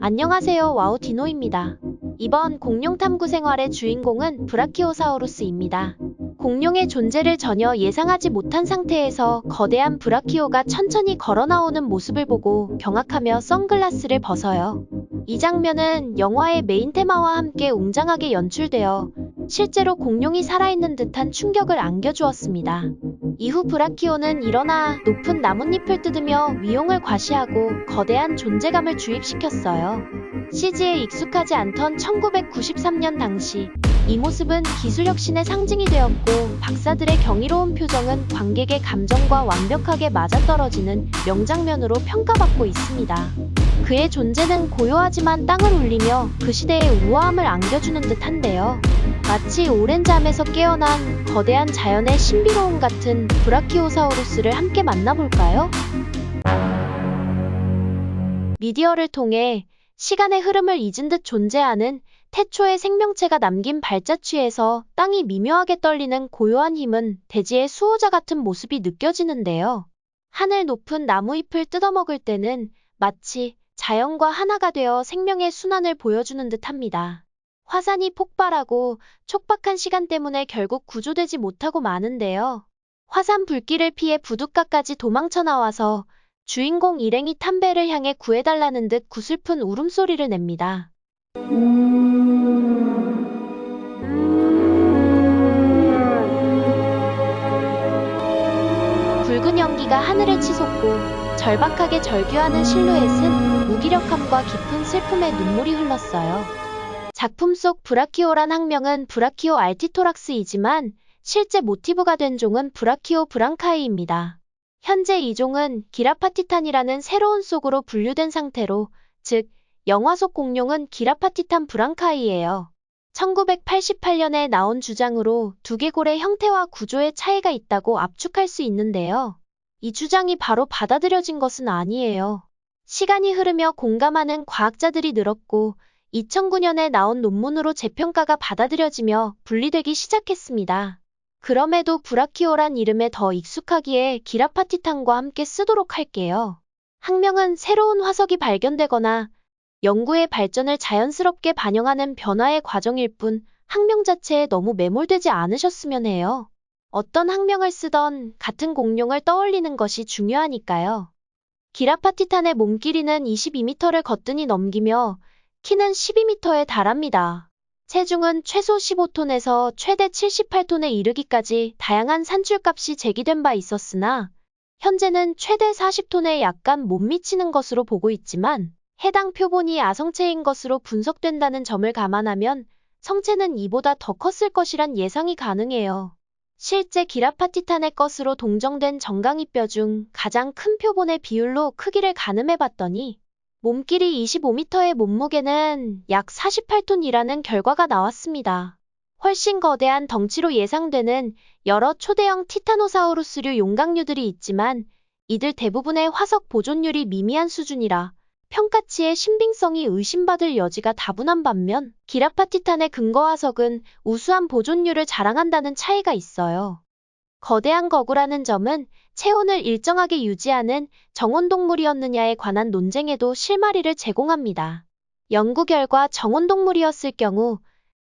안녕하세요. 와우 디노입니다. 이번 공룡 탐구 생활의 주인공은 브라키오사우루스입니다. 공룡의 존재를 전혀 예상하지 못한 상태에서 거대한 브라키오가 천천히 걸어 나오는 모습을 보고 경악하며 선글라스를 벗어요. 이 장면은 영화의 메인 테마와 함께 웅장하게 연출되어 실제로 공룡이 살아있는 듯한 충격을 안겨주었습니다. 이후 브라키오는 일어나 높은 나뭇잎을 뜯으며 위용을 과시하고 거대한 존재감을 주입시켰어요. CG에 익숙하지 않던 1993년 당시 이 모습은 기술 혁신의 상징이 되었고, 박사들의 경이로운 표정은 관객의 감정과 완벽하게 맞아떨어지는 명장면으로 평가받고 있습니다. 그의 존재는 고요하지만 땅을 울리며 그 시대의 우아함을 안겨주는 듯한데요. 마치 오랜 잠에서 깨어난 거대한 자연의 신비로움 같은 브라키오사우루스를 함께 만나볼까요? 미디어를 통해 시간의 흐름을 잊은 듯 존재하는 태초의 생명체가 남긴 발자취에서 땅이 미묘하게 떨리는 고요한 힘은 대지의 수호자 같은 모습이 느껴지는데요. 하늘 높은 나무잎을 뜯어먹을 때는 마치 자연과 하나가 되어 생명의 순환을 보여주는 듯합니다. 화산이 폭발하고 촉박한 시간 때문에 결국 구조되지 못하고 마는데요. 화산 불길을 피해 부둣가까지 도망쳐 나와서 주인공 일행이 탐배를 향해 구해달라는 듯 구슬픈 울음소리를 냅니다. 붉은 연기가 하늘을 치솟고 절박하게 절규하는 실루엣은 무기력함과 깊은 슬픔의 눈물이 흘렀어요. 작품 속 브라키오란 학명은 브라키오 알티토락스이지만 실제 모티브가 된 종은 브라키오 브랑카이입니다. 현재 이 종은 기라파티탄이라는 새로운 속으로 분류된 상태로, 즉 영화 속 공룡은 기라파티탄 브랑카이예요. 1988년에 나온 주장으로 두개골의 형태와 구조의 차이가 있다고 압축할 수 있는데요. 이 주장이 바로 받아들여진 것은 아니에요. 시간이 흐르며 공감하는 과학자들이 늘었고 2009년에 나온 논문으로 재평가가 받아들여지며 분리되기 시작했습니다. 그럼에도 브라키오란 이름에 더 익숙하기에 기라파티탄과 함께 쓰도록 할게요. 학명은 새로운 화석이 발견되거나 연구의 발전을 자연스럽게 반영하는 변화의 과정일 뿐 학명 자체에 너무 매몰되지 않으셨으면 해요. 어떤 학명을 쓰던 같은 공룡을 떠올리는 것이 중요하니까요. 기라파티탄의 몸 길이는 22m를 거뜬히 넘기며 키는 12m에 달합니다. 체중은 최소 15톤에서 최대 78톤에 이르기까지 다양한 산출값이 제기된 바 있었으나 현재는 최대 40톤에 약간 못 미치는 것으로 보고 있지만, 해당 표본이 아성체인 것으로 분석된다는 점을 감안하면 성체는 이보다 더 컸을 것이란 예상이 가능해요. 실제 기라파티탄의 것으로 동정된 정강이뼈 중 가장 큰 표본의 비율로 크기를 가늠해봤더니 몸길이 25m의 몸무게는 약 48톤이라는 결과가 나왔습니다. 훨씬 거대한 덩치로 예상되는 여러 초대형 티타노사우루스류 용각류들이 있지만 이들 대부분의 화석 보존율이 미미한 수준이라 평가치의 신빙성이 의심받을 여지가 다분한 반면, 기라파티탄의 근거 화석은 우수한 보존율을 자랑한다는 차이가 있어요. 거대한 거구라는 점은 체온을 일정하게 유지하는 정온동물이었느냐에 관한 논쟁에도 실마리를 제공합니다. 연구 결과 정온동물이었을 경우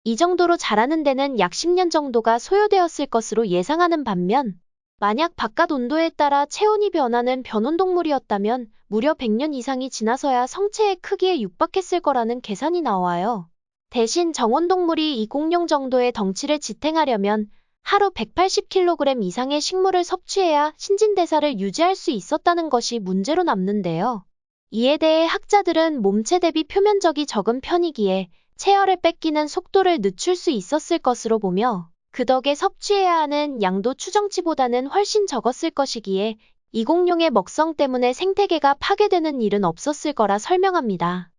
이 정도로 자라는 데는 약 10년 정도가 소요되었을 것으로 예상하는 반면, 만약 바깥 온도에 따라 체온이 변하는 변온동물이었다면 무려 100년 이상이 지나서야 성체의 크기에 육박했을 거라는 계산이 나와요. 대신 정온동물이 이 공룡 정도의 덩치를 지탱하려면 하루 180kg 이상의 식물을 섭취해야 신진대사를 유지할 수 있었다는 것이 문제로 남는데요. 이에 대해 학자들은 몸체 대비 표면적이 적은 편이기에 체열을 뺏기는 속도를 늦출 수 있었을 것으로 보며, 그 덕에 섭취해야 하는 양도 추정치보다는 훨씬 적었을 것이기에 이 공룡의 먹성 때문에 생태계가 파괴되는 일은 없었을 거라 설명합니다.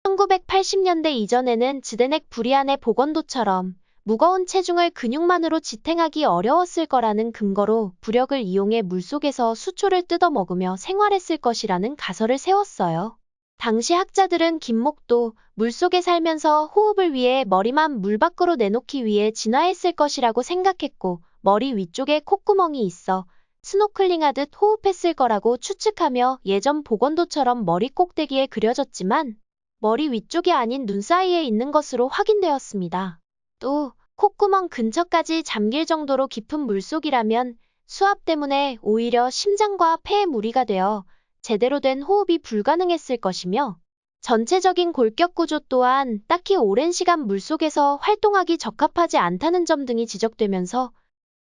1980년대 이전에는 지데넥 부리안의 복원도처럼 무거운 체중을 근육만으로 지탱하기 어려웠을 거라는 근거로 부력을 이용해 물속에서 수초를 뜯어먹으며 생활했을 것이라는 가설을 세웠어요. 당시 학자들은 김목도 물속에 살면서 호흡을 위해 머리만 물 밖으로 내놓기 위해 진화했을 것이라고 생각했고, 머리 위쪽에 콧구멍이 있어 스노클링하듯 호흡했을 거라고 추측하며 예전 복원도처럼 머리 꼭대기에 그려졌지만, 머리 위쪽이 아닌 눈 사이에 있는 것으로 확인되었습니다. 또 콧구멍 근처까지 잠길 정도로 깊은 물속이라면 수압 때문에 오히려 심장과 폐에 무리가 되어 제대로 된 호흡이 불가능했을 것이며 전체적인 골격 구조 또한 딱히 오랜 시간 물속에서 활동하기 적합하지 않다는 점 등이 지적되면서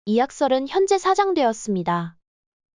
이 약설은 현재 사장되었습니다.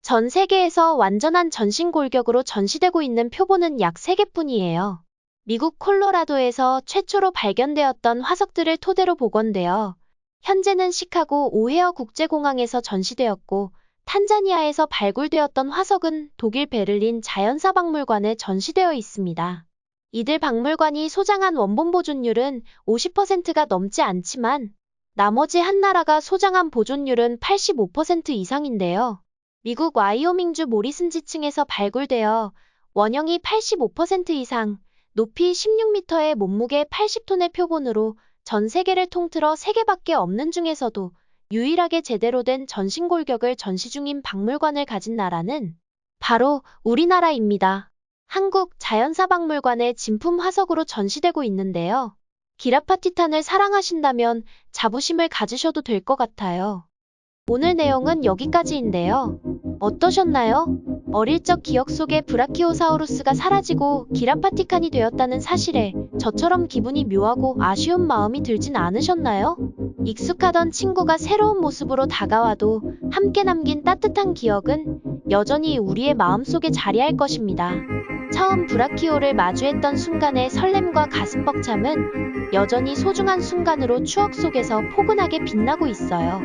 전 세계에서 완전한 전신 골격으로 전시되고 있는 표본은 약 3개뿐이에요. 미국 콜로라도에서 최초로 발견되었던 화석들을 토대로 복원되어 현재는 시카고 오헤어 국제공항에서 전시되었고 탄자니아에서 발굴되었던 화석은 독일 베를린 자연사박물관에 전시되어 있습니다. 이들 박물관이 소장한 원본 보존율은 50%가 넘지 않지만 나머지 한 나라가 소장한 보존율은 85% 이상인데요. 미국 와이오밍주 모리슨 지층에서 발굴되어 원형이 85% 이상, 높이 16m에 몸무게 80톤의 표본으로 전 세계를 통틀어 3개밖에 없는 중에서도 유일하게 제대로 된 전신골격을 전시 중인 박물관을 가진 나라는 바로 우리나라입니다. 한국 자연사박물관의 진품 화석으로 전시되고 있는데요. 기라파티탄을 사랑하신다면 자부심을 가지셔도 될 것 같아요. 오늘 내용은 여기까지인데요. 어떠셨나요? 어릴 적 기억 속에 브라키오사우루스가 사라지고 기라파티칸이 되었다는 사실에 저처럼 기분이 묘하고 아쉬운 마음이 들진 않으셨나요? 익숙하던 친구가 새로운 모습으로 다가와도 함께 남긴 따뜻한 기억은 여전히 우리의 마음속에 자리할 것입니다. 처음 브라키오를 마주했던 순간의 설렘과 가슴 벅참은 여전히 소중한 순간으로 추억 속에서 포근하게 빛나고 있어요.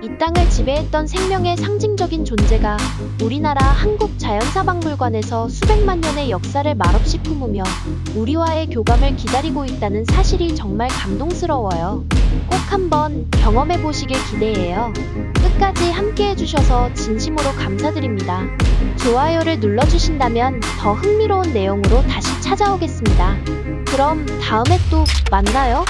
이 땅을 지배했던 생명의 상징적인 존재가 우리나라 한국자연사박물관에서 수백만 년의 역사를 말없이 품으며 우리와의 교감을 기다리고 있다는 사실이 정말 감동스러워요. 꼭 한번 경험해 보시길 기대해요. 끝까지 함께 해주셔서 진심으로 감사드립니다. 좋아요를 눌러주신다면 더 흥미로운 내용으로 다시 찾아오겠습니다. 그럼 다음에 또 만나요.